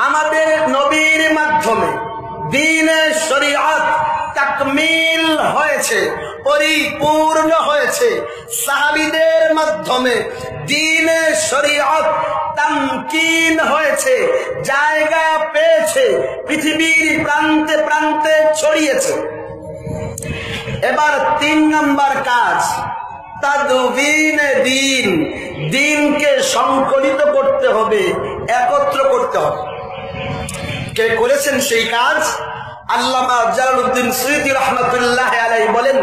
আমাদের নবীর মাধ্যমে দ্বীনে শরীয়ত তাকমিল হয়েছে, পরিপূর্ণ হয়েছে। সাহাবীদের মাধ্যমে দ্বীনে শরীয়ত তামকিন হয়েছে, জায়গা পেয়েছে, পৃথিবীর প্রান্তে প্রান্তে ছড়িয়েছে। এবার 3 নম্বর কাজ, তাদবিন দ্বীন, দ্বীনকে সংকলিত করতে হবে, একত্র করতে হবে। কে করেছেন সেই কাজ? আল্লামা জালালউদ্দিন সুয়ুতী রাহমাতুল্লাহ আলাইহি বলেন,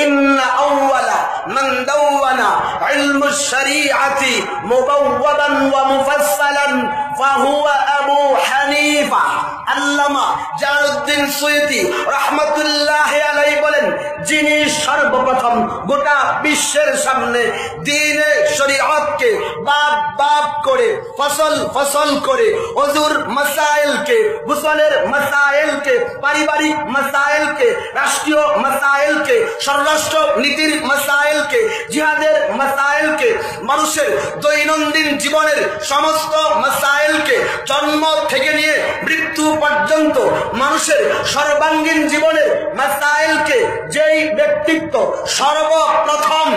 ইন্না আউওয়ালা মান দাওয়ানা ইলমুশ শরীআতি মুবাওয়াদান ওয়া মুফাসসালান ফাহুয়া আবু হানিফা। আল্লামা জালালউদ্দিন সুয়ুতী রাহমাতুল্লাহ আলাইহি বলেন, যিনি সর্বপ্রথম গোটা বিশ্বের সামনে দ্বীনে শরীয়তকে বাব বাব করে, ফসল ফসল করে, ওযুর মাসাইলকে, গোসলের মাসাইলকে, পারিবারিক মাসাইলকে, রাষ্ট্রীয় মাসাইলকে, স্বরাষ্ট্র নীতির মাসাইলকে, জিহাদের মাসাইলকে, মানুষের দৈনন্দিন জীবনের সমস্ত মাসাইলকে, জন্ম থেকে নিয়ে মৃত্যু পর্যন্ত মানুষের সর্বাঙ্গীন জীবনের মাসাইলকে যেই ব্যক্তিত্ব সর্বপ্রথম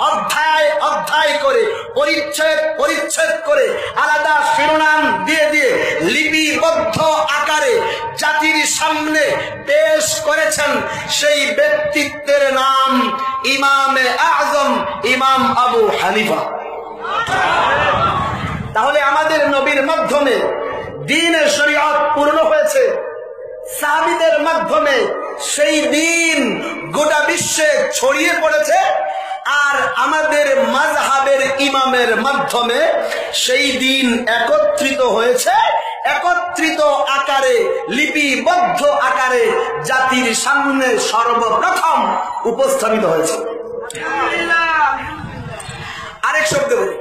অধ্যায় অধ্যায় করে, পরিচ্ছেদ পরিচ্ছেদ করে, আলাদা শিরোনাম দিয়ে দিয়ে লিপিবদ্ধ আকারে জাতির সামনে পেশ করেছেন, সেই ব্যক্তিত্বের নাম ইমামে আযম, ইমাম আবু হানিফা। তাহলে আমাদের নবীর মাধ্যমে দ্বীনে শরীয়ত পূর্ণ হয়েছে, সাহাবীদের মাধ্যমে সেই দ্বীন গোটা বিশ্বে ছড়িয়ে পড়েছে, আর আমাদের মাযহাবের ইমামের মাধ্যমে সেই দ্বীন একত্রিত হয়েছে, একত্রিত আকারে, লিপিবদ্ধ আকারে জাতির সামনে সর্বপ্রথম উপস্থাপিত হয়েছে। আরেক শব্দ বলি,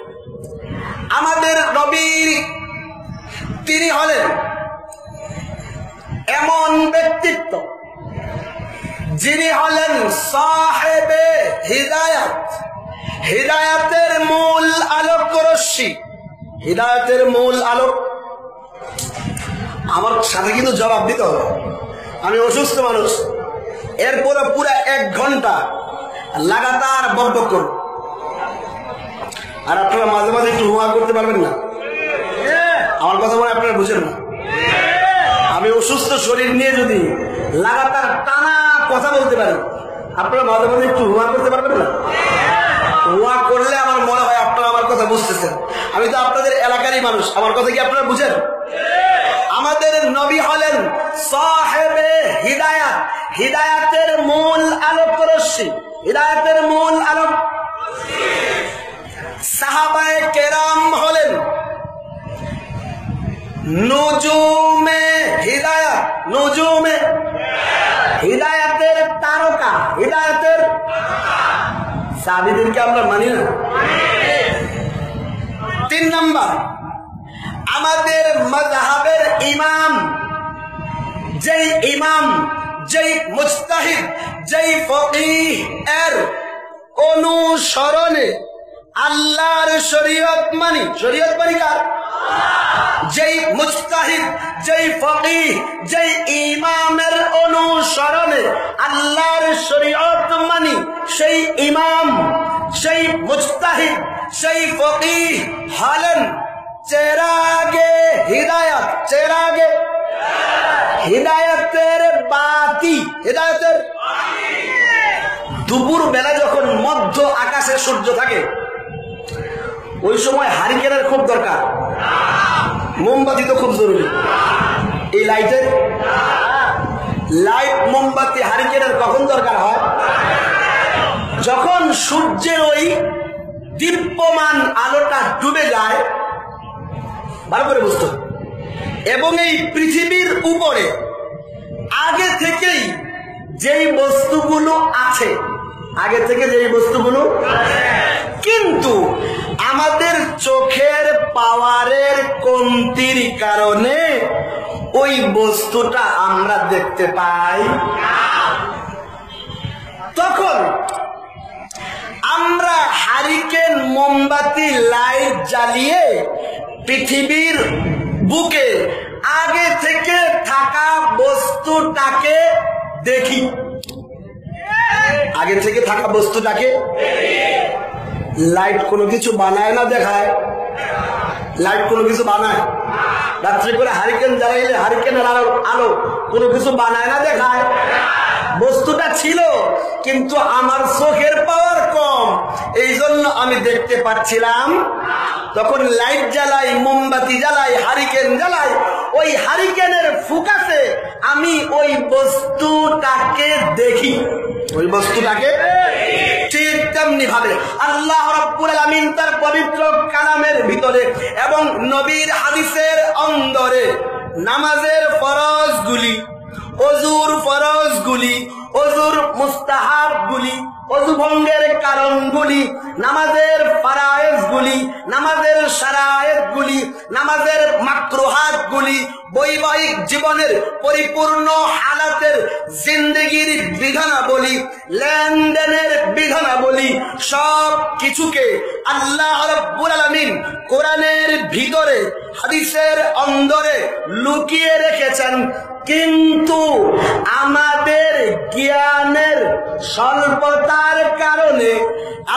আমাদের নবীর তিনি হলেন এমন ব্যক্তিত্ব যিনি হলেন সাহেবে হিদায়াত, হিদায়াতের মূল আলোক রশ্মি, হিদায়াতের মূল আলোক। আমার সাথে কিন্তু জবাব দিতে হবে, আমি অসুস্থ মানুষ, এরপরে পুরা 1 ঘন্টা লাগাতার বকবক করব, আর আপনারা মাঝে মাঝে একটু হুয়া করতে পারবেন না? আমার কথা মনে আপনারা বুঝেন না? আমি অসুস্থ শরীর নিয়ে যদি লাগাতার টানা কথা বলতে পারি, আপনারা মাঝে মাঝে একটু হুয়া করতে পারবেন না? হুয়া করলে আমার মনে হয় আপনারা আমার কথা বুঝতেছেন। আমি তো আপনাদের এলাকারই মানুষ, আমার কথা কি আপনারা বুঝেন? আমাদের নবী হলেন সাহেবে হিদায়াত, হিদায়াতের মূল আলোক রশ্মি, হিদায়াতের মূল আলোক। সাহাবায়ে কেরাম হলেন নুজুমে হিদায়াত, নুজুমে হিদায়াতের তারকা, হিদায়াতের। সাহাবীদেরকে আমরা মানি না? 3 নাম্বার, আমাদের মাযহাবের ইমাম, যেই ইমাম, যেই মুজতাহিদ, যেই ফকিহ এর অনুসরণে আল্লাহর শরীয়ত মানি, শরীয়ত মানি কার? যেই মুজতাহিদ, যেই ফকিহ, যেই ইমামের অনুসরণে আল্লাহর শরীয়ত মানি, সেই ইমাম, সেই মুজতাহিদ, সেই ফকিহ হলেন চেরাগে হিদায়াত, চেরাগে হিদায়াতের বাতি, হিদায়াতের। দুপুর বেলা যখন মধ্য আকাশে সূর্য থাকে, ওই সময় হারিকেনের খুব দরকার, মোমবাতি তো খুব জরুরি। এই লাইটের, লাইট, মোমবাতি, হারিকেনের কখন দরকার হয়? যখন সূর্যের ওই দীপ্যমান আলোটা ডুবে যায়, ভালো করে বুঝতে হবে। এবং এই পৃথিবীর উপরে আগে থেকেই যেই বস্তুগুলো আছে, আগে থেকে যেই বস্তুগুলো, কিন্তু আমাদের চোখের পাওয়ারের কমতির কারণে ওই বস্তুটা আমরা দেখতে পাই। তখন আমরা হারিকেন, মোমবাতি, লাইট জ্বালিয়ে পৃথিবীর বুকে আগে থেকে থাকা বস্তুটাকে দেখি। আগে থেকে থাকা বস্তুটাকে লাইট কোনো কিছু বানায় না দেখায়? লাইট কোনো কিছু বানায়? রাত্রে করে হারিকেন জ্বালাইলে হারিকেনের আলো কোনো কিছু বানায় না দেখায়? বস্তুটা ছিল, কিন্তু আমার চোখের পাওয়ার কম, এই জন্য আমি দেখতে পাচ্ছিলাম। তখন লাইট জ্বালাই, মোমবাতি জ্বালাই, হারিকেন জ্বালাই, ওই হারিকেনের ফোকাসে আমি ওই বস্তুটাকে দেখি। ওই বস্তুটাকে ঠিক তেমনি ভাবে আল্লাহ রাব্বুল আলামিন তার পবিত্র কালামের ভিতরে এবং নবীর হাদিসের অন্দরে নামাজের ফরজগুলি, ওযুর ফরজগুলি, ওযুর মুস্তাহাবগুলি, ওযু ভঙ্গের কারণগুলি, নামাজের ফারায়েজগুলি, নামাজের শারায়েতগুলি, নামাজের মাকরুহাতগুলি, বৈবাহিক জীবনের পরিপূর্ণ হালাতের জিন্দেগির বিধানাবলী, লেনদেনের বিধানাবলী, সব কিছুকে আল্লাহ রাব্বুল আলামিন কোরআনের ভিতরে হাদিসের অন্দরে লুকিয়ে রেখেছেন। কিন্তু আমাদের জ্ঞানের স্বল্পতার কারণে,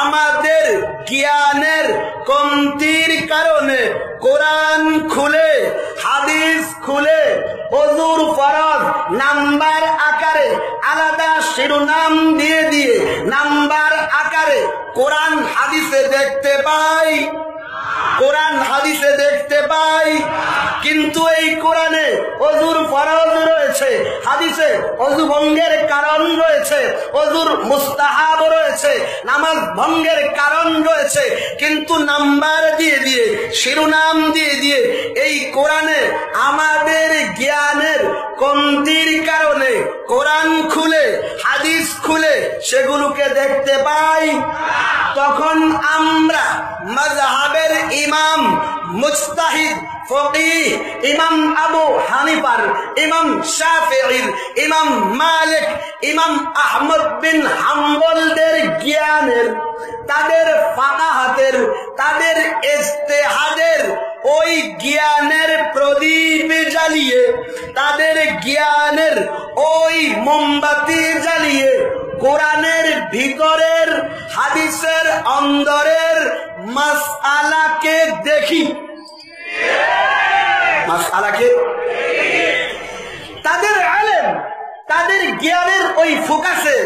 আমাদের জ্ঞানের কমতির কারণে কোরআন খুলে, হাদিস খুলে, ওযুর ফরজ নাম্বার আকারে আলাদা শিরোনাম দিয়ে দিয়ে নাম্বার আকারে কোরআন হাদিসে দেখতে পাই, কোরআন হাদিসে দেখতে পাই। কিন্তু এই কোরআনে ওযুর ফরজ রয়েছে, হাদিসে ওযু ভঙ্গের কারণ রয়েছে, ওযুর মুস্তাহাব রয়েছে, নামাজ ভঙ্গের কারণ রয়েছে, কিন্তু নাম্বার দিয়ে দিয়ে, শিরোনাম দিয়ে দিয়ে এই কোরআনে আমাদের জ্ঞানের কমতির কারণে কোরআন খুলে, হাদিস খুলে সেগুলোকে দেখতে পাই। তখন আমরা মাযহাবের ইমাম, মুজতাহিদ, ফকিহ, ইমাম আবু হানিফার, ইমাম শাফিঈর, ইমাম মালিক, ইমাম আহমদ বিন হাম্বলদের জ্ঞানের, তাদের ফাকাহাতের, তাদের ইজতিহাদের ওই জ্ঞানের প্রদীপ জ্বালিয়ে, তাদের জ্ঞানের ওই মোমবাতি জ্বালিয়ে কোরআনের ভিতরের, হাদিসের অন্দরের মাসআলাকে দেখি। মাসআলাকে তাদের ইলম, তাদের জ্ঞানের ওই ফোকাসে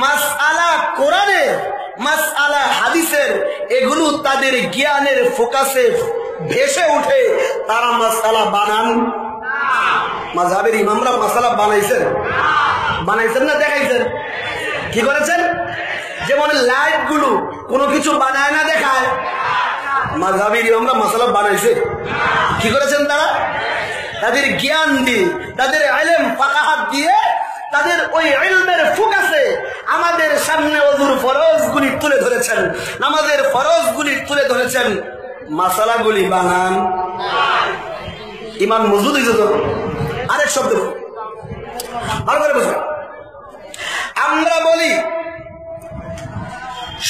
মাসআলা কোরআনের, মাসআলা হাদিসের, এগুলো তাদের জ্ঞানের ফোকাসে ভেসে উঠে, তারা মাসআলা বানান। মাযহাবের ইমামরা মাসআলা বানাইছেন? বানাইছেন না দেখাইছেন? কি করেছেন? যেমন লাইট গুলো কোনো কিছু বানায় না দেখায়, মাযহাবের ইমামরা মাসআলা বানাইছে। কি করেছেন তারা? তাদের জ্ঞান দিয়ে, তাদের ইলম ফাকাহাত দিয়ে, তাদের ওই ইলমের ফোকাসে আমাদের সামনে ওযুর ফরজগুলি তুলে ধরেছেন, নামাজের ফরজগুলি তুলে ধরেছেন। মাসালাগুলি বানান। ইমান মজবুত হয়েছে তো? আরেক শব্দ ভালো করে বুঝবেন। আমরা বলি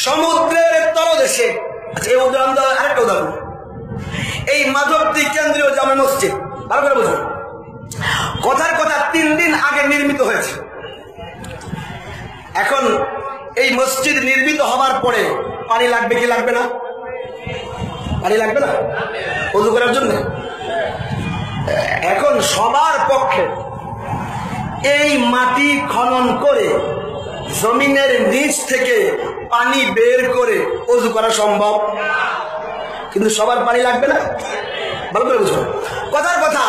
সমুদ্রের তলদেশে, আচ্ছা এই উদাহরণ, আরেকটা উদাহরণ, এই মাধবদী কেন্দ্রীয় জামে মসজিদ, ভালো করে বুঝবেন। কথার কথা 3 দিন আগে নির্মিত হয়েছে। এখন এই মসজিদ নির্মিত হবার পরে পানি লাগবে কি লাগবে না? পানি লাগবে না ওযু করার জন্য? এখন সবার পক্ষে এই মাটি খনন করে জমিনের নিচ থেকে পানি বের করে ওযু করা সম্ভব, কিন্তু সবার পানি লাগবে না। ভালো করে বুঝুন কথার কথা।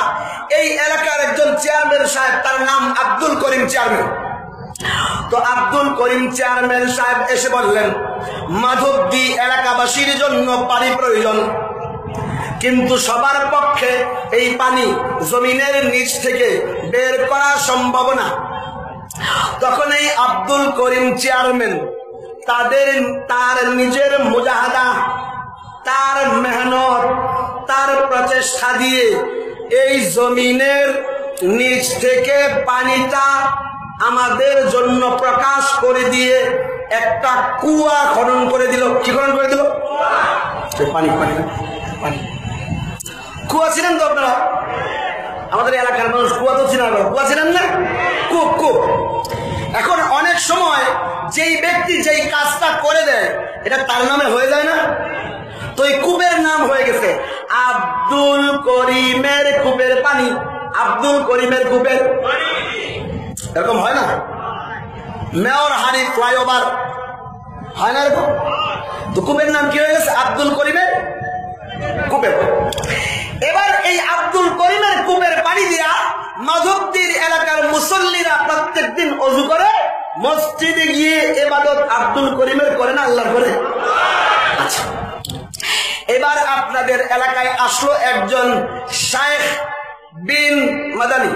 এই এলাকার একজন চেয়ারম্যান সাহেব, তার নাম আব্দুল করিম চেয়ারম্যান। তো আব্দুল করিম চেয়ারম্যান সাহেব এসে বললেন, মাধবদী এলাকাবাসীর জন্য পানি প্রয়োজন, কিন্তু সবার পক্ষে এই পানি জমিনের নিচ থেকে বের করা সম্ভব না। তখন এই আব্দুল করিম চেয়ারম্যান তার নিজের মুজাহাদা, তার মেহনত, তার প্রচেষ্টা দিয়ে এই জমিনের নিচ থেকে পানিটা আমাদের জন্য প্রকাশ করে দিয়ে একটা কুয়া খনন করে দিল। কি খনন করে দিল? পানি পানি পানি। কুয়া ছিলেন তো আপনারা? আমাদের এলাকার মানুষ কুয়া তো চিনার, কুয়া চিনেন না? কূপ, কূপ। এখন অনেক সময় যেই ব্যক্তি যেই কাজটা করে দেয় এটা তার নামে হয়ে যায় না? তো এই কূপের নাম হয়ে গেছে আব্দুল করিমের কূপের পানি। আব্দুল করিমের কূপের এরকম হয় না? মেয়র হারি ফ্লাইওভার হয় না এরকম? তো কূপের নাম কি হয়ে গেছে? আব্দুল করিমের কূপের। এবার এই আব্দুল করিমের কূপের পানি দিয়া মাধবদীর এলাকার মুসল্লিরা প্রত্যেকদিন ওযু করে, মসজিদে গিয়ে ইবাদত আব্দুল করিমের করে না আল্লাহর করে? আচ্ছা, এবার আপনাদের এলাকায় আসলো একজন শায়েখ বিন মাদানী।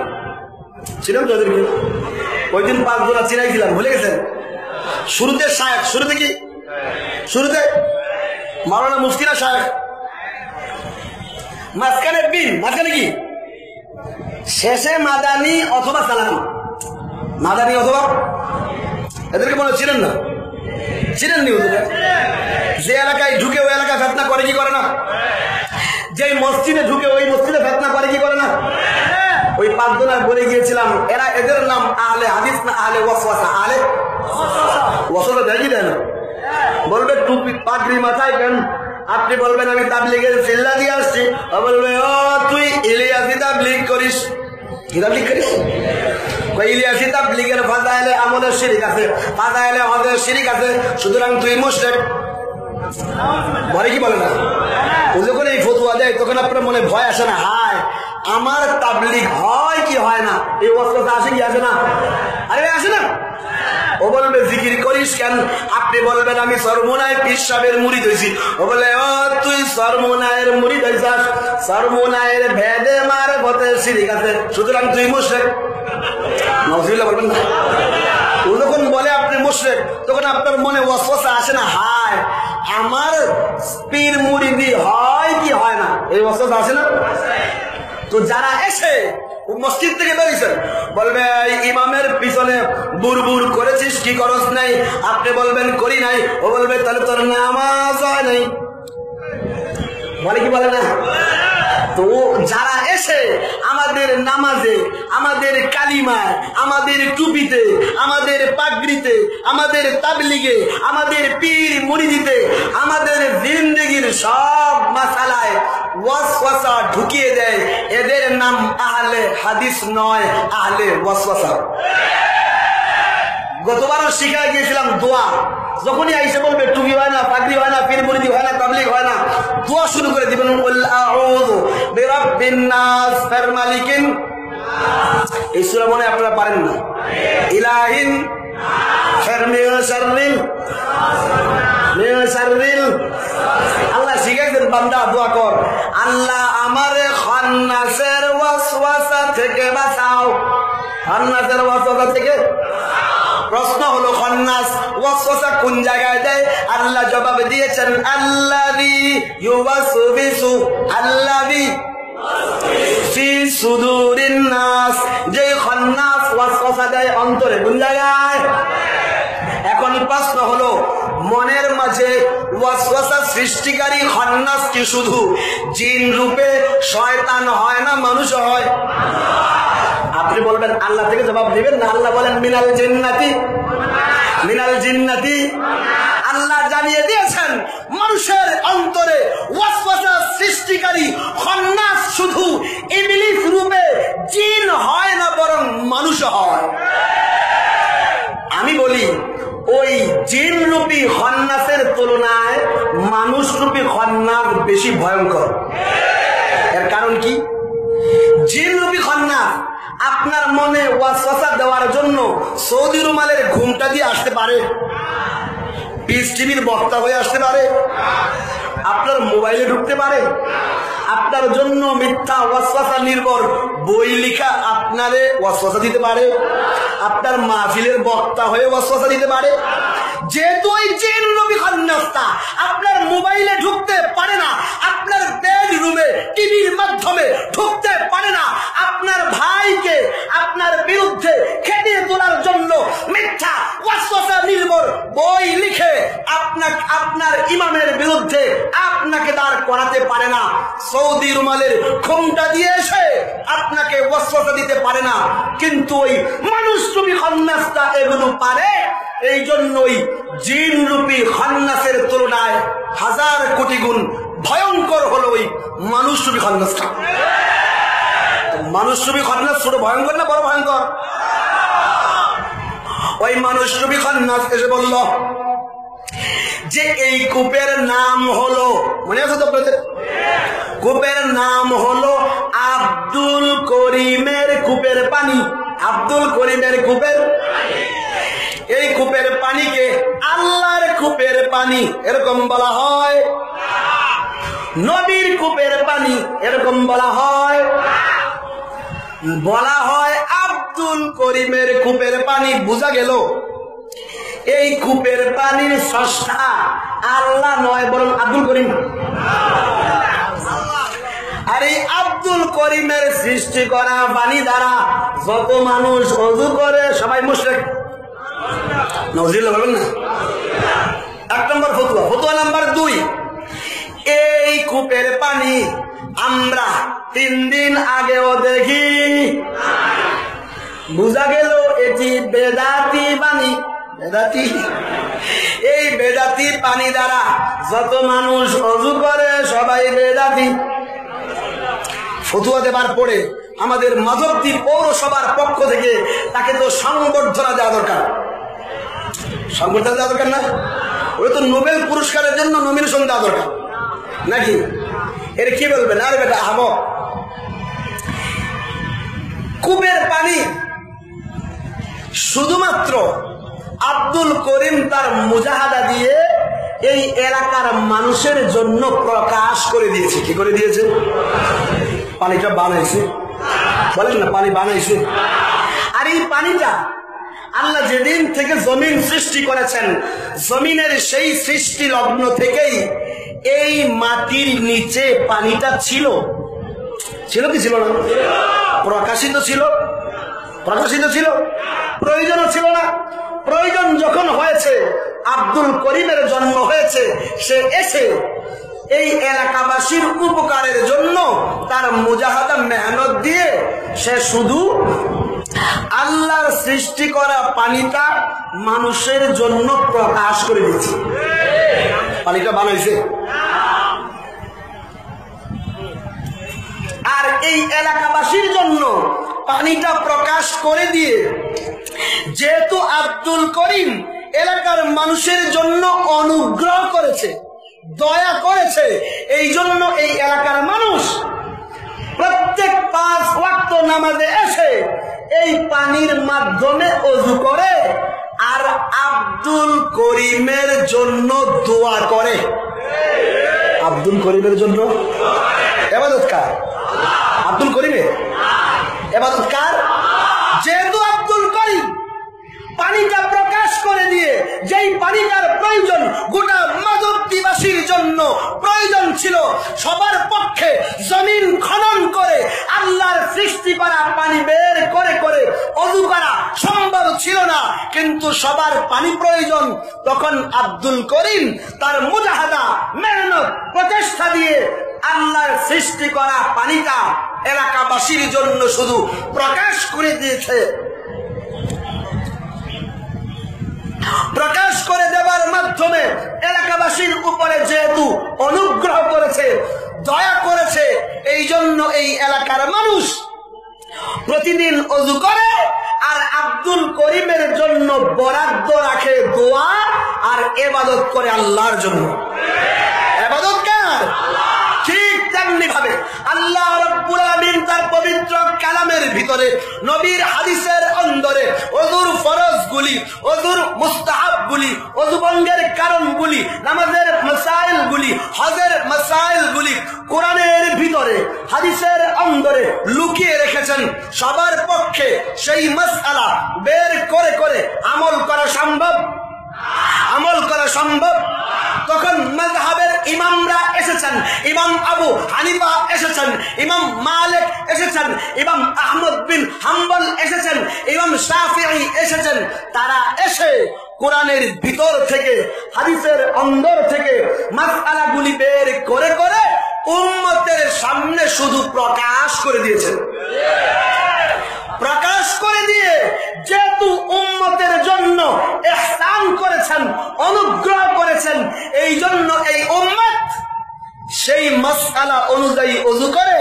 ছিলেন তো ওদেরকে? ওই দিন 5 জোড়া চিনাইছিলাম, ভুলে গেছেন? শুরুতে শায়েখ, শুরুতে কি? শুরুতে মাওলানা মুফতি না শায়েখ? মাঝখানে বিন, মাঝখানে কি? শেষে মাদানী অথবা সালাফি। মাদানী অথবা, এদেরকে মনে ছিলেন না? ছিলেন নি ওদের? যে এলাকায় ঢুকে ওই এলাকায় ফেতনা করে কি করে না? যে মসজিদে ঢুকে ওই মসজিদে ফেতনা করে কি করে না? ওই 5 জনের বলে গিয়েছিলাম এরা, এদের নাম আহলে হাদিস না আহলে ওয়াসওয়াসা? আহলে ওয়াসওয়াসা দেখি দেন। বলবে টুপি পাগড়ি মাথায় কেন? আপনি বলবেন আমি তাবলীগের চিল্লা দিয়ে আসছি, বলবে ও তুই ইলিয়াসি তাবলীগ করিস। কি তাবলীগ করিস? ইলিয়াসি তাবলীগের ফাজাইলে আমলের শিরিক আছে, ফাজাইলে আমাদের শিরিক আছে, সুতরাং তুই মুশরিক। বলে কি বলে না? ও যখন এই ফতোয়া দেয় তখন আপনার মনে ভয় আসে না? হায় আমার তাবলীগ হয় কি হয় না? এই ওয়াসওয়াসা আসে কি আসে না? আরে আসে না? ও বলবে জিকির করিস কেন? আপনি বলবেন আমি সরমুনায় পীর সাহেবের মুরিদ হইছি। ও বলে ও তুই সরমুনায়ের মুরিদ হইছাস, সরমুনায়ের ভেদে মারফতে শিরিক আছে, সুতরাং তুই মুশরিক। নাউজুবিল্লাহ বলবেন না? ও যখন বলে আপনি মুশরিক তখন আপনার মনে ওয়াসওয়াসা আসে না? হায় আমার পীর মুরিদি হয় কি হয় না? এই ওয়াসওয়াসা আসে না? তো যারা এসে মসজিদ থেকে বেরিয়েছেন বলবে ইমামের পিছনে বুড়বুড় করেছিস কি করস নাই? আপনি বলবেন করি নাই। ও বলবে তাহলে তোর নামাজ হয় নাই। বলে কি বলে না? তো যারা এসে আমাদের নামাজে, আমাদের কালিমায়, আমাদের টুপিতে, আমাদের পাগড়িতে, আমাদের তাবলীগে, আমাদের পীর মুরিদিতে, আমাদের জিন্দেগির সব মাসালায় ওয়াসওয়াসা ঢুকিয়ে দেয়, এদের নাম আহলে হাদিস নয়, আহলে ওয়াসওয়াসা। গতবারও শিখাই গিয়েছিলাম দোয়া। যখনই আইসে বলবে টুপি হয় না, পাগড়ি হয় না, পীর মুরিদি হয় না, তাবলীগ হয় না, দোয়া শুরু করে দিবেন কুল আউযু বিরাব্বিন নাস ফার মালিকিন। এই সূরা মনে আপনারা পারেন না? ইলাহিন শারমিন শারমিন মিন শাররিল। আল্লাহ শিখাইছেন বান্দা দোয়া কর, আল্লাহ আমারে খান্নাসের ওয়াসওয়াসা থেকে বাঁচাও। খান্নাসের ওয়াসওয়াসা থেকে? প্রশ্ন হলো খান্নাস ওয়াসওয়াসা কোন জায়গায় দেয়? আল্লাহ জবাব দিয়েছেন আল্লাযী ইউওয়াসবিসু, আল্লাযী ফি সুদুরিন নাস। যে খান্নাস ওয়াসওয়াসা দেয় অন্তরে, কোন জায়গায়? এখন প্রশ্ন হলো মনের মাঝে ওয়াসওয়াসা সৃষ্টিকারী খান্নাস কি শুধু জিন রূপে শয়তান হয় না মানুষ হয়? আপনি বলবেন আল্লাহ থেকে জবাব দিবেন না? আল্লাহ বলেন মিনাল জিন্নাতি, মিনাল জিন্নাতি। আল্লাহ জানিয়ে দিয়েছেন মানুষের অন্তরে ওয়াসওয়াসা সৃষ্টিকারী খান্নাস শুধু ইবলিস রূপে জিন হয় না, বরং মানুষ হয়। আমি বলি ওই জিন রূপী খান্নাসের তুলনায় মানুষ রূপী খান্নাস বেশি ভয়ঙ্কর। এর কারণ কি? জিন রূপী খান্নাস আপনার মনে ওয়াসওয়াসা দেওয়ার জন্য সৌদি রুমালের ঘুমটা দিয়ে আসতে পারে, পিস টিভির বক্তা হয়ে আসতে পারে, আপনার মোবাইলে ঢুকতে পারে, আপনার জন্য মিথ্যা ওয়াসওয়াসা নির্ভর বই লিখা আপনারে ওয়াসওয়াসা দিতে পারে, আপনার মাহফিলের বক্তা হয়ে ওয়াসওয়াসা দিতে পারে। যেহেতু ওই জিন রূপী খান্নাসটা আপনার মোবাইলে ঢুকতে পারে না, আপনার বেডরুমে টিভির মাধ্যমে ঢুকতে পারে না, আপনার ভাইকে আপনার বিরুদ্ধে খেটিয়ে তোলার জন্য মিথ্যা ওয়াসওয়াসা নির্ভর বই লিখে আপনার ইমামের বিরুদ্ধে আপনাকে দাঁড় করাতে বোঝাতে পারে না, সৌদি রুমালের ঘোমটা দিয়ে এসে আপনাকে ওয়াসওয়াসা দিতে পারে না, কিন্তু ওই মানুষরূপী খান্নাসটা এগুলো পারে। এই জন্যই জিনরূপী খান্নাসের তুলনায় 1000 কোটি গুণ ভয়ঙ্কর হলো ওই মানুষরূপী খান্নাসটা। মানুষরূপী খান্নাস ছোট ভয়ঙ্কর না বড় ভয়ঙ্কর? ওই মানুষরূপী খান্নাস এসে বলল যে এই কূপের নাম হলো, মনে আছে তো আপনাদের? কূপের নাম হলো আব্দুল করিমের কূপের পানি। আব্দুল করিমের কূপের, এই কূপের পানিকে আল্লাহর কূপের পানি এরকম বলা হয়, নবীর কূপের পানি এরকম বলা হয়, বলা হয় আব্দুল করিমের কূপের পানি। বোঝা গেল এই কূপের পানির স্রষ্টা আল্লাহ নয়, বরং আব্দুল করিম। আর এই আব্দুল করিমের সৃষ্টি করা পানি দ্বারা যত মানুষ ওযু করে সবাই মুশরিক। নাউযুবিল্লাহ বলবেন না? 1 নম্বর ফতোয়া। ফতোয়া নাম্বার 2, এই কূপের পানি আমরা 3 দিন আগেও দেখি। বুঝা গেল এটি বেদাতি পানি। বেদাতি, এই বেদাতি পানি দ্বারা যত মানুষ ওযু করে সবাই বেদাতি। ফতোয়া দেবার পরে আমাদের মাধবদী পৌরসভার পক্ষ থেকে তাকে তো সংবর্ধনা দেওয়া দরকার। সংবর্ধনা দেওয়া দরকার না? ওই তো নোবেল পুরস্কারের জন্য নমিনেশন দেওয়া দরকার নাকি? এর কি বলবেন? আরে বেটা হাব, কূপের পানি শুধুমাত্র আব্দুল করিম তার মুজাহাদা দিয়ে এই এলাকার মানুষের জন্য প্রকাশ করে দিয়েছে। কি করে দিয়েছে? পানিটা বানাইছে, বলেন না, পানি বানাইছে। আর এই পানিটা আল্লাহ যেদিন থেকে জমিন সৃষ্টি করেছেন, জমিনের সেই সৃষ্টি লগ্ন থেকেই এই মাটির নিচে পানিটা ছিল। ছিল কি ছিল না? প্রকাশিত ছিল, প্রকাশিত ছিল, প্রয়োজনও ছিল না। প্রয়োজন যখন হয়েছে, আব্দুল করিমের জন্ম হয়েছে, সে এসে এই এলাকাবাসীর উপকারের জন্য তার মুজাহাদা মেহনত দিয়ে সে শুধু আল্লাহর সৃষ্টি করা পানিটা মানুষের জন্য প্রকাশ করে দিয়েছে। পানিটা বানাইছে। আর এই এলাকাবাসীর জন্য পানিটা প্রকাশ করে দিয়ে, যেহেতু আব্দুল করিম এলাকার মানুষের জন্য অনুগ্রহ করেছে, দয়া করেছে, এই জন্য এই এলাকার মানুষ প্রত্যেক 5 ওয়াক্ত নামাজে এসে এই পানির মাধ্যমে ওযু করে আর আব্দুল করিমের জন্য দোয়া করে। আব্দুল করিমের জন্য ইবাদত কার? আব্দুল করিমের ইবাদত কার? যেহেতু আব্দুল করিম পানিটা প্রকাশ করে দিয়ে যেই পানিটার প্রয়োজন গোটা মাধবদীবাসীর জন্য প্রয়োজন ছিল, সবার পক্ষে জমিন খনন করে আল্লাহর সৃষ্টি করা পানি বের করে করে ওযু করা সম্ভব ছিল না, কিন্তু সবার পানি প্রয়োজন। তখন আব্দুল করিম তার মুজাহাদা মেহনত প্রচেষ্টা দিয়ে আল্লাহর সৃষ্টি করা পানিটা এলাকাবাসীর জন্য শুধু প্রকাশ করে দিয়েছে। প্রকাশ করে দেওয়ার মাধ্যমে এলাকাবাসীর উপরে যেহেতু অনুগ্রহ করেছে, দয়া করেছে, এই জন্য এই এলাকার মানুষ প্রতিদিন ওযু করে আর আব্দুল করিমের জন্য বরাদ্দ রাখে দোয়া আর ইবাদত করে আল্লাহর জন্য। ইবাদত কার? ঠিক তেমনি ভাবে আল্লাহ রাব্বুল আলামিন তার পবিত্র কালামের ভিতরে, নবীর হাদিসের অন্দরে ওযুর ফরজগুলি, ওযুর মুস্তাহাবগুলি, ওযু ভঙ্গের কারণগুলি, নামাজের মাসাইলগুলি, হজের মাসাইলগুলি কোরআনের ভিতরে, হাদিসের অন্দরে লুকিয়ে রেখেছেন। সবার পক্ষে সেই মাসআলা বের করে করে আমল করা সম্ভব? আমল করা সম্ভব? তখন মাযহাবের ইমামরা এসেছেন, ইমাম আবু হানিফা এসেছেন, ইমাম মালিক এসেছেন, ইমাম আহমদ বিন হাম্বল এসেছেন, ইমাম শাফিঈ এসেছেন। তারা এসে কোরআনের ভিতর থেকে, হাদিসের অন্দর থেকে মাসআলাগুলি বের করে করে উম্মতের সামনে শুধু প্রকাশ করে দিয়েছেন। প্রকাশ করে দিয়ে যেহেতু উম্মতের জন্য ইহসান করেছেন, অনুগ্রহ করেছেন, এই জন্য এই উম্মত সেই মাসআলা অনুযায়ী ওযু করে,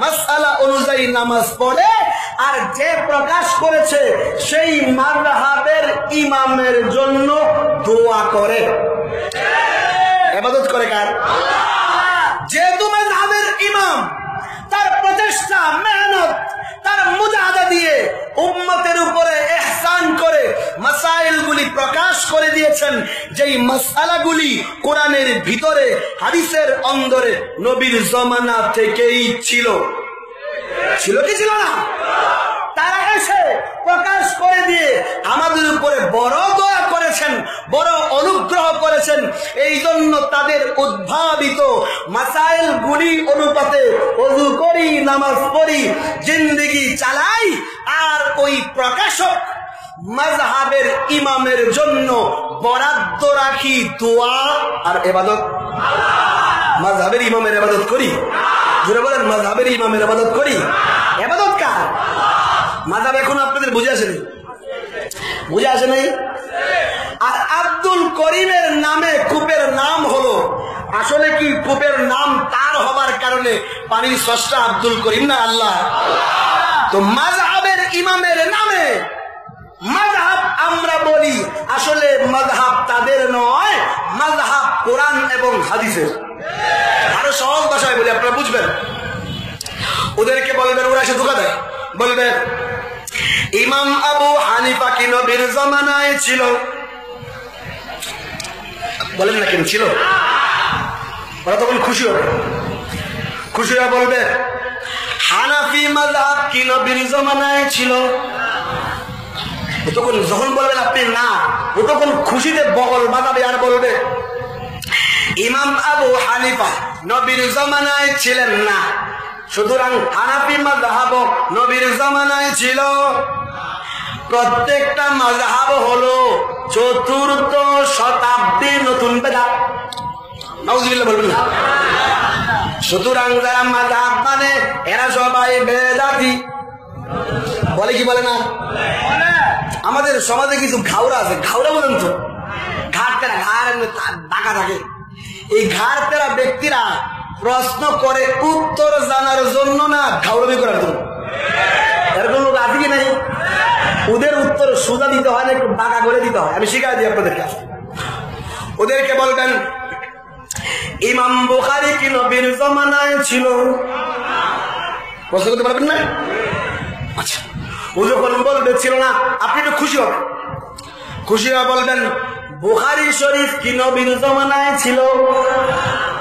মাসআলা অনুযায়ী নামাজ পড়ে, আর যে প্রকাশ করেছে সেই মাযহাবের ইমামের জন্য দোয়া করে, ইবাদত করে। কার? যেহেতু মাযহাবের ইমাম তার প্রচেষ্টা, মেহনত, তার মুজাহাদা দিয়ে উম্মতের উপরে ইহসান করে মাসাইলগুলি প্রকাশ করে দিয়েছেন, যেই মাসআলাগুলি কোরআনের ভিতরে, হাদিসের অন্দরে নবীর জমানা থেকেই ছিল। ছিল কি ছিল না? তারা এসে প্রকাশ করে দিয়ে আমাদের উপরে বড় দয়া করেছেন, বড় অনুগ্রহ করেছেন। এই জন্য তাদের উদ্ভাবিত মাসাইল গুলি অনুপাতে ওযু করি, নামাজ পড়ি, জিন্দেগি চালাই, আর ওই প্রকাশক মাযহাবের ইমামের জন্য বরাদ্দ রাখি দোয়া আর ইবাদত। মাযহাবের ইমামের ইবাদত করি, যারা বলেন মাযহাবের ইমামের ইবাদত করি, ইবাদত কার? মাযহাব এখন আপনাদের বুঝে আসেনি, বুঝে আসে নাই? আর আব্দুল করিমের নামে কূপের নাম হলো, আসলে কি কূপের নাম তার হবার কারণে পানির স্রষ্টা আব্দুল করিম না আল্লাহ? তো মাযহাবের ইমামের নামে মাযহাব আমরা বলি, আসলে মাযহাব তাদের নয়, মাযহাব কোরআন এবং হাদিসের। আরো সহজ ভাষায় বলি, আপনারা বুঝবেন। ওদেরকে বলবেন, ওরা এসে ধোঁকা দেয়, বলবে ইমাম আবু হানিফা কি নবীর জামানায় ছিল? বলেন না কেন ছিল? ওরা তখন খুশি হবে, খুশি হয়ে বলবে হানাফি মাযহাব কি নবীর জামানায় ছিল? তখন যখন বলবেন আপনি না, ও তখন খুশিতে বগল বাজাবে আর বলবে ইমাম আবু হানিফা নবীর জামানায় ছিলেন না, সুতরাং হানাফি মাযহাব নবীর জামানায় ছিল। প্রত্যেকটা মাযহাব হলো ৪র্থ শতাব্দীর নতুন বেদাত। নাউযুবিল্লাহ বলবেন না? সুতরাং যারা মাযহাব মানে এরা সবাই বেদাতি। বলে কি বলে না? আমাদের সমাজে কিছু ঘাওড়া আছে, ঘাওড়া বলেন তো, ঘাড় তেরা, ঘাড় বাঁকা থাকে। এই ঘাড় তেরা ব্যক্তিরা প্রশ্ন করে উত্তর জানার জন্য না, ঘাওড়ামি করার জন্য। এরকম লোক আছে কি নাই? ওদের উত্তর সোজা দিতে হয় না, একটু বাঁকা করে দিতে হয়। আমি শিখাই দিই আপনাদেরকে। ওদেরকে বলবেন ইমাম বুখারী কি নবীর জামানায় ছিল? প্রশ্ন করতে পারবেন না? আচ্ছা, ও যখন বলবে ছিল না, আপনি একটু খুশি হবেন, খুশি হয়ে বলবেন বুখারী শরীফ কি নবীর জামানায় ছিল?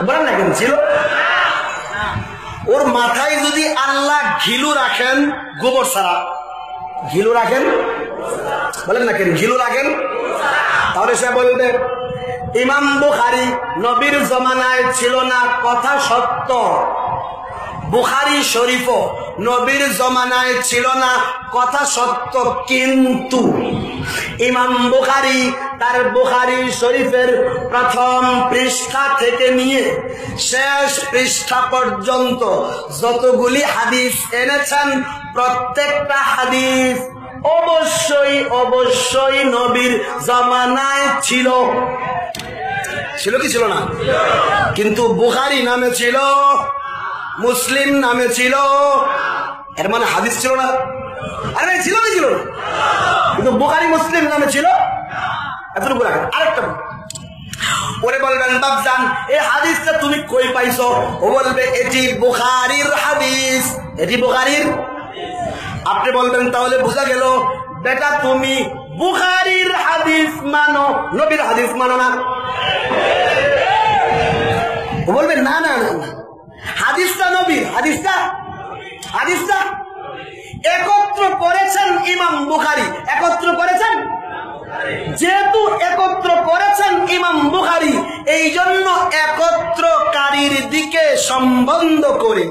বলেন না কেন ছিল? ওর মাথায় যদি আল্লাহ ঘিলু রাখেন, গোবর ছাড়া ঘিলু রাখেন, বলেন না কেন ঘিলু রাখেন, তাহলে সে বলবে ইমাম বুখারী নবীর জামানায় ছিল না, কথা সত্য। বুখারী শরীফও নবীর জমানায় ছিল না, কথা সত্য। কিন্তু ইমাম বুখারী তার বুখারী শরীফের প্রথম পৃষ্ঠা থেকে নিয়ে শেষ পৃষ্ঠা পর্যন্ত যতগুলি হাদিস এনেছেন, প্রত্যেকটা হাদিস অবশ্যই অবশ্যই নবীর জামানায় ছিল। ছিল কি ছিল না? কিন্তু বুখারী নামে ছিল, মুসলিম নামে ছিল, এর মানে হাদিস ছিল না? আরে ভাই ছিল কি ছিল না? কিন্তু বুখারী মুসলিম নামে ছিল। এতটুকু রাখেন। আরেকটা ওরে বলবেন বাপজান এই হাদিসটা তুমি কই পাইছো? ও বলবে এটি বুখারীর হাদিস, এটি বুখারীর। আপনি বলবেন তাহলে বোঝা গেল বেটা তুমি বুখারীর হাদিস মানো, নবীর হাদিস মানো না। ও বলবে না না না, হাদিসটা নবীর, হাদিসটা একত্র করেছেন ইমাম বুখারী, একত্র করেছেন। যেহেতু একত্র করেছেন ইমাম বুখারী, এই জন্য একত্রকারীর দিকে সম্বন্ধ করে,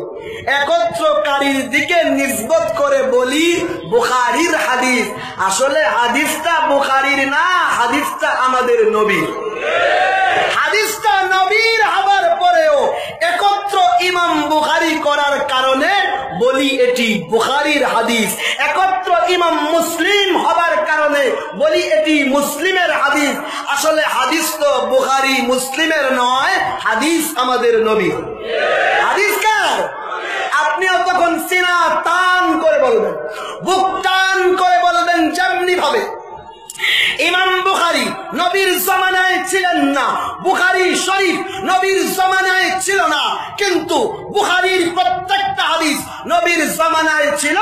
একত্রকারীর দিকে নিসবত করে বলি বুখারীর হাদিস। আসলে হাদিসটা বুখারীর না, হাদিসটা আমাদের নবীর। হাদিসটা নবীর হবার পরেও একত্র ইমাম বুখারী করার কারণে বলি এটি বুখারীর হাদিস, একত্র ইমাম মুসলিম হবার কারণে বলি এটি মুসলিমের হাদিস। আসলে হাদিস তো বুখারী মুসলিমের নয়, হাদিস আমাদের নবী। হাদিস কার? আপনিও তখন সিনা টান করে বলবেন, বুক টান করে বলবেন যেমনি ভাবে ইমাম বুখারী নবীর জামানায় ছিলেন না, বুখারী শরীফ নবীর জামানায় ছিল না, কিন্তু বুখারীর প্রত্যেকটা হাদিস নবীর জামানায় ছিল।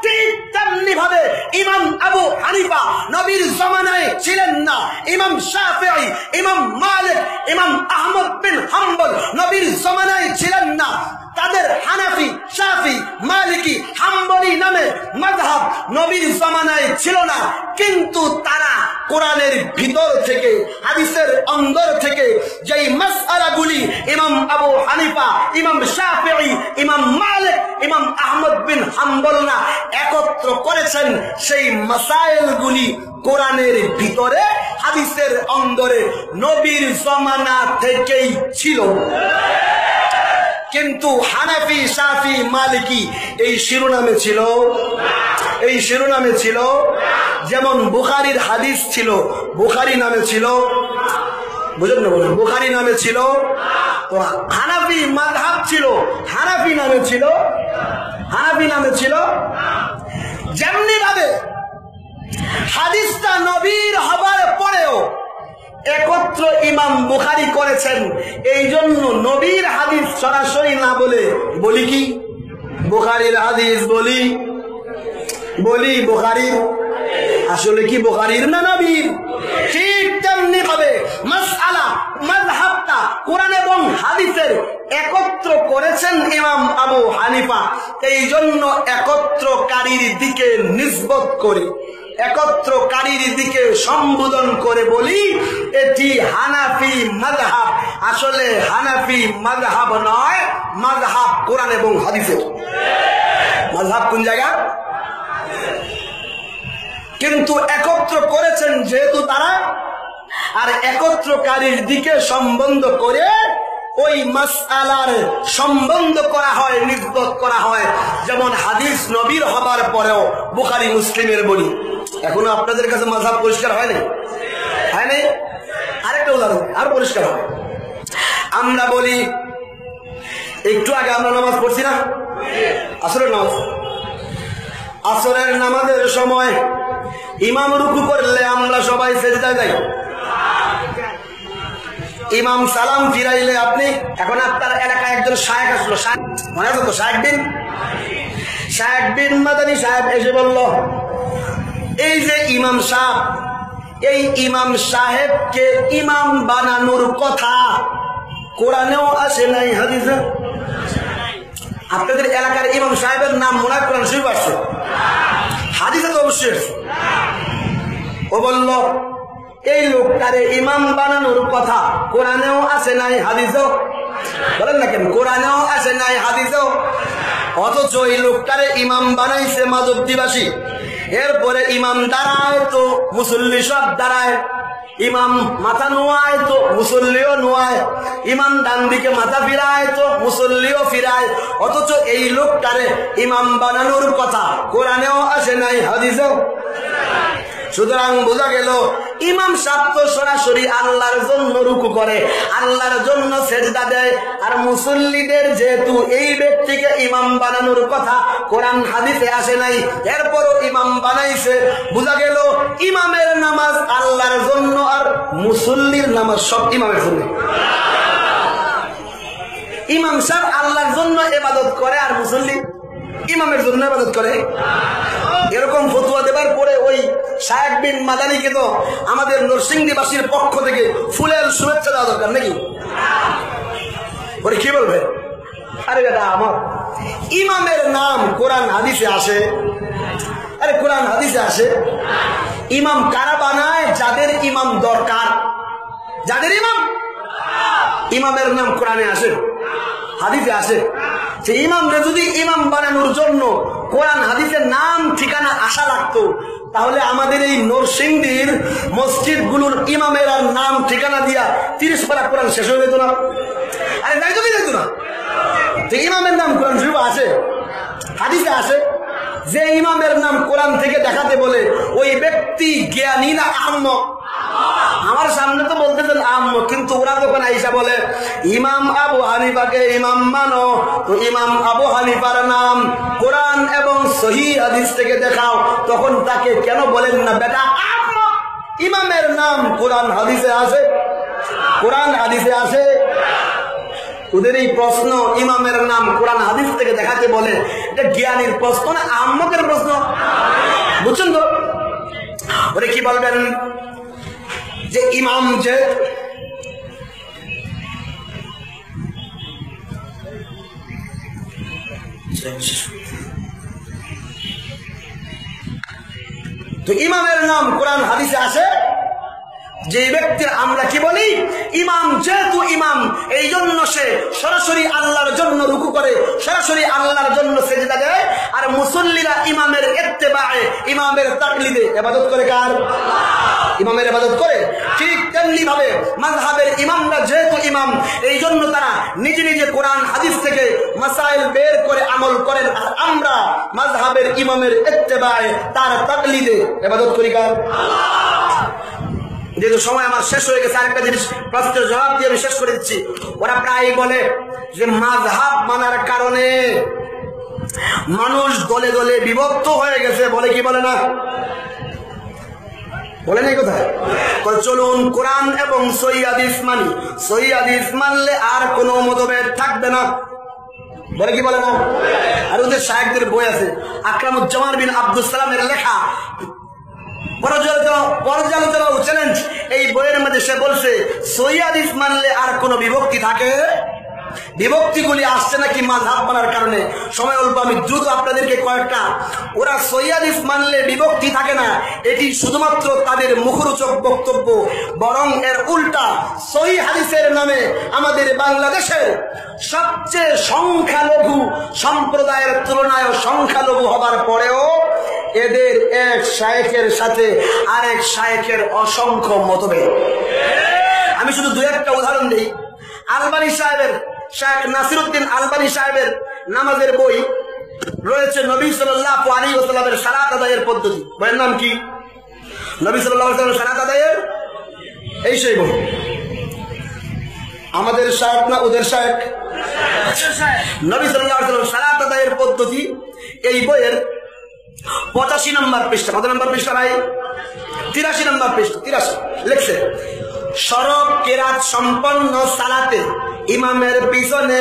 ঠিক তেমনি ভাবে ইমাম আবু হানিফা নবীর জামানায় ছিলেন না, ইমাম শাফিঈ, ইমাম মালিক, ইমাম আহমদ বিন হাম্বল নবীর জামানায় ছিলেন না। তাদের হানাফি, শাফি, মালিকি, হাম্বলি নামে মাযহাব নবীর জামানায় ছিল না, কিন্তু তারা কোরআনের ভিতর থেকে, হাদিসের অন্দর থেকে যেই মাসআলাগুলি ইমাম আবু হানিফা, ইমাম শাফিঈ, ইমাম মালিক, ইমাম আহমদ বিন হাম্বলরা একত্র করেছেন, সেই মাসাইলগুলি কোরআনের ভিতরে, হাদিসের অন্দরে নবীর জামানা থেকেই ছিল। কিন্তু হানাফি, শাফি, মালিকি এই শিরোনামে ছিল, এই শিরোনামে ছিল। যেমন বুখারীর হাদিস ছিল, বুখারী নামে ছিল, বুঝলেন না? বলেন বুখারী নামে ছিল। তো হানাফি মাযহাব ছিল, হানাফি নামে ছিল, হানাফি নামে ছিল। যেমনি ভাবে হাদিসটা নবীর হবার পরেও একত্র ইমাম বুখারী করেছেন, এই জন্য নবীর হাদিস সরাসরি না বলে বলি কি বুখারীর হাদিস, বলি বলি বুখারীর। আসলে কি বুখারীর না নবীর? ঠিক তেমনি ভাবে মাসআলা, মাযহাবটা কোরআন এবং হাদিসের একত্র করেছেন ইমাম আবু হানিফা। এই জন্য একত্রকারীর দিকে নিসবত করে, একত্রকারীর দিকে সম্বোধন করে বলি এটি হানাফি মাযহাব। আসলে হানাফি মাযহাব নয়, মাযহাব কোরআন এবং হাদিসের। মাযহাব কোন জায়গা? কিন্তু একত্র করেছেন যেহেতু তারা, আর একত্রকারীর দিকে সম্বন্ধ করে ওই মাসআলার সম্বন্ধ করা হয়, নিসবত করা হয়। যেমন হাদিস নবীর হবার পরেও বুখারী মুসলিমের বলি। এখনো আপনাদের কাছে মাযহাব পরিষ্কার হয়নি? হয়নি? আরেকটা উদাহরণ আর পরিষ্কার হয়। আমরা বলি, একটু আগে আমরা নামাজ পড়ছি না, আসরের নামাজ। আসরের নামাজের সময় ইমাম রুকু করলে আমরা সবাই সেজদায় যাই। ইমাম সালাম ফিরাইলে আপনি, এখন আপনার এলাকায় একজন শায়েখ আসলো, মনে আছে তো? শায়েখ বিন মাদানী সাহেব এসে বলল, এই যে ইমাম সাহেব, এই ইমাম সাহেবকে ইমাম বানানোর কথা কোরআনেও আসে নাই, হাদিসে। আপনাদের এলাকার ইমাম সাহেবের নাম মনে হয় কোরআন শরীফ আসছে, হাদিসে তো অবশ্যই। ও বলল এই লোকটারে ইমাম বানানোর কথা কোরআনেও আসে নাই, হাদিসেও। বলেন না কেন? কোরআনেও আসে নাই, হাদিসেও। অথচ এই লোকটারে ইমাম বানাইছে মাধবদীবাসী। এরপরে ইমাম দাঁড়ায় তো মুসল্লি সব দাঁড়ায়, ইমাম মাথা নোয়ায় তো মুসল্লিও নোয়ায়, ইমাম ডান দিকে মাথা ফিরায় তো মুসল্লিও ফিরায়। অথচ এই লোকটারে ইমাম বানানোর কথা কোরআনেও আসে নাই, হাদিসেও। সুতরাং বোঝা গেল ইমাম সাহেব তো সরাসরি আল্লাহর জন্য রুকু করে, আল্লাহর জন্য সেজদা দেয়। আর মুসল্লিদের যেহেতু এই ব্যক্তিকে ইমাম বানানোর কথা কোরআন হাদিসে আসে নাই, এরপরও ইমাম বানাইছে। বোঝা গেল ইমামের নামাজ আল্লাহর জন্য, আর মুসল্লির নামাজ সব ইমামের জন্য। ইমাম সাহেব আল্লাহর জন্য ইবাদত করে, আর মুসল্লি ইমামের জন্য ইবাদত করে। এরকম ফতোয়া দেবার পরে ওই শায়েখ বিন মাদানীকে তো আমাদের নরসিংদীবাসীর পক্ষ থেকে ফুলের শুভেচ্ছা দেওয়া দরকার নাকি? ওরে কি বলবে? আরে দাদা, আমার ইমামের নাম কোরআন হাদিসে আসে। আরে কোরআন হাদিসে আসে। ইমাম কারা বানায়? যাদের ইমাম দরকার, যাদের ইমাম, ইমামের নাম কোরআনে আসে, হাদিসে আসে। সেই ইমামরা যদি ইমাম বানানোর জন্য কোরআন হাদিসের নাম ঠিকানা আসা লাগতো, তাহলে আমাদের এই নরসিংদীর মসজিদগুলোর ইমামের আর নাম ঠিকানা দিয়া 30 পারা কোরআন শেষ হয়ে যেত না? আরে যাইতো কি যেত না? যে ইমামের নাম কোরআন শরীফে আছে, হাদিসে আছে, যে ইমামের নাম কোরআন থেকে দেখাতে বলে ওই ব্যক্তি জ্ঞানী না আহম্ম? আমার সামনে তো বলতেছেন আহম্ম, কিন্তু ওরা যখন আইসা বলে ইমাম আবু হানিফাকে ইমাম মানো, তো ইমাম আবু হানিফার নাম কোরআন এবং সহিহ হাদিস থেকে দেখাও, তখন তাকে কেন বলেন না বেটা আহম্ম? ইমামের নাম কোরআন হাদিসে আছে, কোরআন হাদিসে আছে। ওদের এই প্রশ্ন ইমামের নাম কোরআন হাদিস থেকে দেখাতে বলে, এটা জ্ঞানীর প্রশ্ন না আহম্মকের প্রশ্ন? বুঝছেন তো? ওরে কি বলবেন যে ইমাম যে তো ইমামের নাম কোরআন হাদিসে আসে, যে ব্যক্তির আমরা কি বলি ইমাম, যেহেতু ইমাম এই জন্য সে সরাসরি আল্লাহর জন্য রুকু করে, সরাসরি আল্লাহর জন্য সেজদা দেয়, আর মুসল্লিরা ইমামের ইত্তেবায়ে, ইমামের তাকলিদে ইবাদত করে। কার? ইমামের ইবাদত করে। ঠিক তেমনি ভাবে মাযহাবের ইমামরা যেহেতু ইমাম, এই জন্য তারা নিজে নিজে কোরআন হাদিস থেকে মাসাইল বের করে আমল করেন, আর আমরা মাযহাবের ইমামের ইত্তেবায়ে, তার তাকলিদে ইবাদত করি। কার? যেহেতু সময় আমার শেষ হয়ে গেছে, আরেকটা জিনিস প্রশ্নের জবাব দিয়ে আমি শেষ করে দিচ্ছি। ওরা প্রায় বলে যে মাযহাব মানার কারণে মানুষ দলে দলে বিভক্ত হয়ে গেছে, বলে কি বলে না? বলে নাই কোথায়? চলুন কোরআন এবং সহিহ হাদিস মানি, সহিহ হাদিস মানলে আর কোনো মতভেদ থাকবে না, বলে কি বলে না? আর ওদের শায়েখদের বই আছে, আকরামুজ্জামান বিন আব্দুস সালামের লেখা পর্যালোচনা ও চ্যালেঞ্জ, এই বইয়ের মধ্যে সে বলছে সহিহ হাদিস মানলে আর কোনো বিভক্তি থাকে? বিভক্তিগুলি আসছে নাকি মাযহাব মানার কারণে? সময় অল্প, আমি দ্রুত আপনাদেরকে কয়েকটা। ওরা সহিহ হাদিস মানলে বিভক্তি থাকে না, এটি শুধুমাত্র তাদের মুখরোচক বক্তব্য, বরং এর উল্টা সহিহ হাদিসের নামে আমাদের বাংলাদেশের সবচেয়ে সংখ্যালঘু সম্প্রদায়ের তুলনায় সংখ্যালঘু হবার পরেও এদের এক শায়েখের সাথে আরেক শায়েখের অসংখ্য মতভেদ। আমি শুধু দু একটা উদাহরণ দিই। আলবানী সাহেবের, শায়েখ নাসিরউদ্দিন আলবানী সাহেবের নামাজের বই রয়েছে নবী সাল্লাল্লাহু আলাইহি ওয়াসাল্লামের সালাত আদায়ের পদ্ধতি। বইয়ের নাম কি? নবী সাল্লাল্লাহু আলাইহি ওয়াসাল্লামের সালাত আদায়ের, এই সেই বই। আমাদের শায়েখ না ওদের শায়েখ? নবী সাল্লাল্লাহু আলাইহি ওয়াসাল্লামের সালাত আদায়ের পদ্ধতি, এই বইয়ের 85 নম্বর পৃষ্ঠা। কত নম্বর পৃষ্ঠা ভাই? 83 নম্বর পৃষ্ঠা। 83 লিখছে, সরব কেরাত সম্পন্ন সালাতে ইমামের পিছনে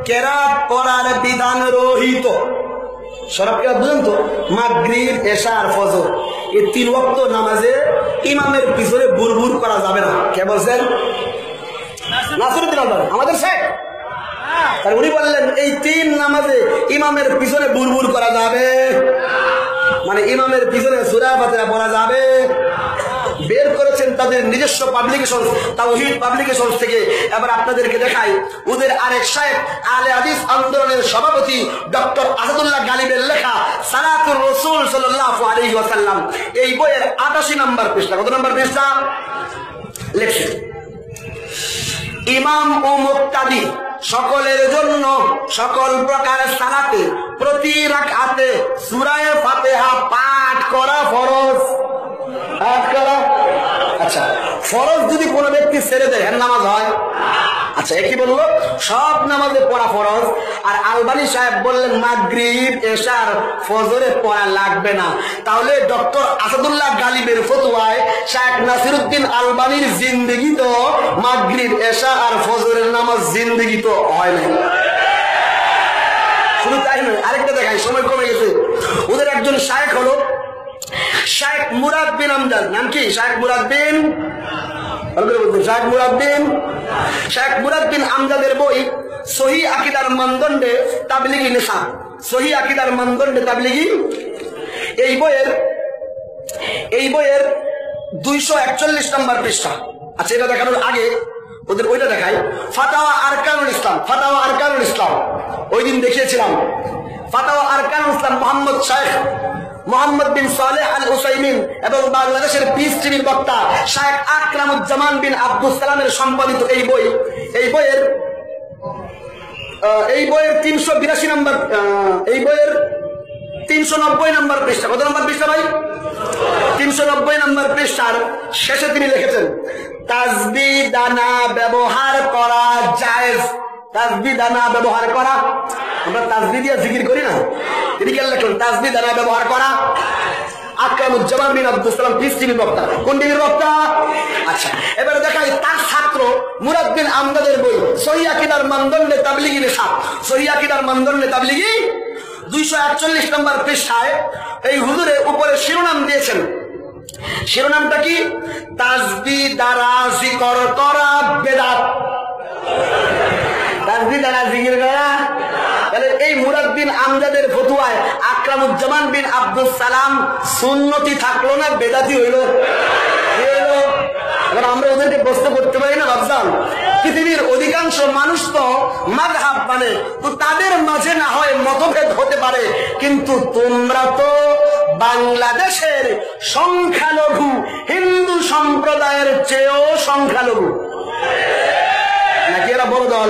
কেরাত পড়ার বিধান রহিত। সরব কেরাত বুঝেন তো? মাগরিব, এশা আর ফজর, এই 3 ওয়াক্ত নামাজে ইমামের পিছনে বুরবুর করা যাবে না। কে বলছেন? নাসিরউদ্দিন আলবানী, আমাদের শেখ। আর উনি বললেন এই 3 নামাজে ইমামের পিছনে বুরবুর করা যাবে, মানে ইমামের পিছনে সূরা ফাতিহা পড়া যাবে। বের করেছেন তাদের নিজস্ব পাবলিকেশন, তাওহীদ পাবলিকেশন থেকে। এবার আপনাদেরকে দেখাই ওদের আরেক শায়েখ, আহলে হাদিস আন্দোলনের সভাপতি ডক্টর আসাদুল্লাহ গালিবের লেখা সালাতুর রাসূল সাল্লাল্লাহু আলাইহি ওয়াসাল্লাম, এই বইয়ের 88 নম্বর পৃষ্ঠা। কত নম্বর পৃষ্ঠা? লিখছে, ইমাম ও মুক্তাদি সকলের জন্য সকল প্রকার সালাতে প্রতি রাকাতে সূরা ফাতিহা পাঠ করা ফরজ। পাঠ করা, আচ্ছা ফরজ যদি কোনো ব্যক্তি ছেড়ে দেয় এর নামাজ হয়? আচ্ছা, একই বললো সব নামাজে পড়া ফরজ। আর আলবানী সাহেব বললেন মাগরিব, এশার, ফজরে পড়া লাগবে না। তাহলে ডক্টর আসাদুল্লাহ গালিবের ফতোয়ায় শায়েখ নাসিরউদ্দিন আলবানীর জিন্দেগি তো মাগরিব, এশা আর ফজরের নামাজ জিন্দেগি তো হয় না। শুধু তাই নয়, আরেকটা দেখাই, সময় কমে গেছে। ওদের একজন শায়েখ হলো শায়েখ মুরাদ বিন আমজাদ। নাম কি? শায়েখ মুরাদ বিন, শায়েখ মুরাদ বিন, শায়েখ মুরাদ বিন আমজাদের বই সহিহ আকীদার মানদণ্ডে তাবলীগী নিসাব, সহিহ আকীদার মানদণ্ডে তাবলীগী, এই বইয়ের 241 নম্বর পৃষ্ঠা। আচ্ছা, এটা দেখানোর আগে ওদের ওইটা দেখাই, ফাতাওয়া আরকানুল ইসলাম। ফাতাওয়া আরকানুল ইসলাম ওই দিন দেখিয়েছিলাম। ফাতাওয়া আরকানুল ইসলাম মোহাম্মদ শায়েখ মোহাম্মদ বিন সালেহ আল উসাইমিন এবং বাংলাদেশের পিস টিভির বক্তা শায়েখ আকরামুজ্জামান বিন আব্দুস সালামের সম্পাদিত এই বইয়ের 382 নম্বর, এই বইয়ের 390 নম্বর পৃষ্ঠা। কত নম্বর পৃষ্ঠা ভাই? 390 নম্বর পৃষ্ঠার শেষে তিনি লিখেছেন, তাসবিহ দানা ব্যবহার করা জায়েজ। তাসবিহ দানা ব্যবহার করা, আমরা তাসবিহ দিয়ে জিকির করি না, তিনি কেন লিখলেন তাসবিহ দানা ব্যবহার করা। আকরামুজ্জামান বিন আব্দুস সালাম পিস টিভির বক্তা। কোন টিভির বক্তা? আচ্ছা, এবারে দেখাই তার ছাত্র মুরাদ বিন আমদাদের বই সহিহ আকীদার মানদণ্ডে তাবলীগী নিসাব। সহিহ আকীদার মানদণ্ডে তাবলীগী 241 নম্বর পৃষ্ঠায় এই হুজুরে উপরে শিরোনাম দিয়েছেন। শিরোনামটা কি? তাসবিহ দ্বারা জিকির করা বেদাত। তাসবিহ দ্বারা জিকির করা, তাহলে এই মুরাদ বিন আমজাদের ফতুয়ায় আকরামুজ্জামান বিন আব্দুস সালাম সুন্নতি থাকলো না বেদাতি হইল? এবার আমরা ওদেরকে প্রশ্ন করতে পারি না ভাবতাম, পৃথিবীর অধিকাংশ মানুষ তো মাযহাব মানে, তো তাদের মাঝে না হয় মতভেদ হতে পারে, কিন্তু তোমরা তো বাংলাদেশের সংখ্যালঘু হিন্দু সম্প্রদায়ের চেয়েও সংখ্যালঘু নাকি? এরা বড় দল।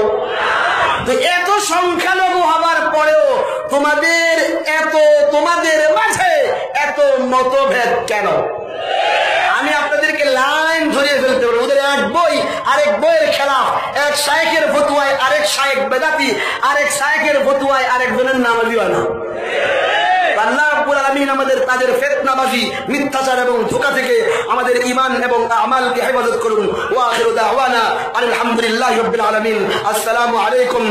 তো এত সংখ্যালঘু হবার পরেও তোমাদের মাঝে এত মতভেদ কেন? আমি আপনাদেরকে লাইন ধরিয়ে ফেলতে পারবো। ওদের এক বই আরেক বইয়ের খেলাফ, এক শায়েখের ফতুয়ায় আরেক শায়েখ বেদাতি, আরেক শায়েখের ফতুয়ায় আরেকজনের নামাজি হয় না। আল্লাহ রাব্বুল আলামিন আমাদের তাদের ফিতনাবাজি, মিথ্যাচার এবং ধোঁকা থেকে আমাদের ঈমান এবং আমালকে হেফাজত করুন। ওয়া আখিরু দাওয়ানা আলহামদুলিল্লাহি রাব্বিল আলামিন। আসসালামু আলাইকুম।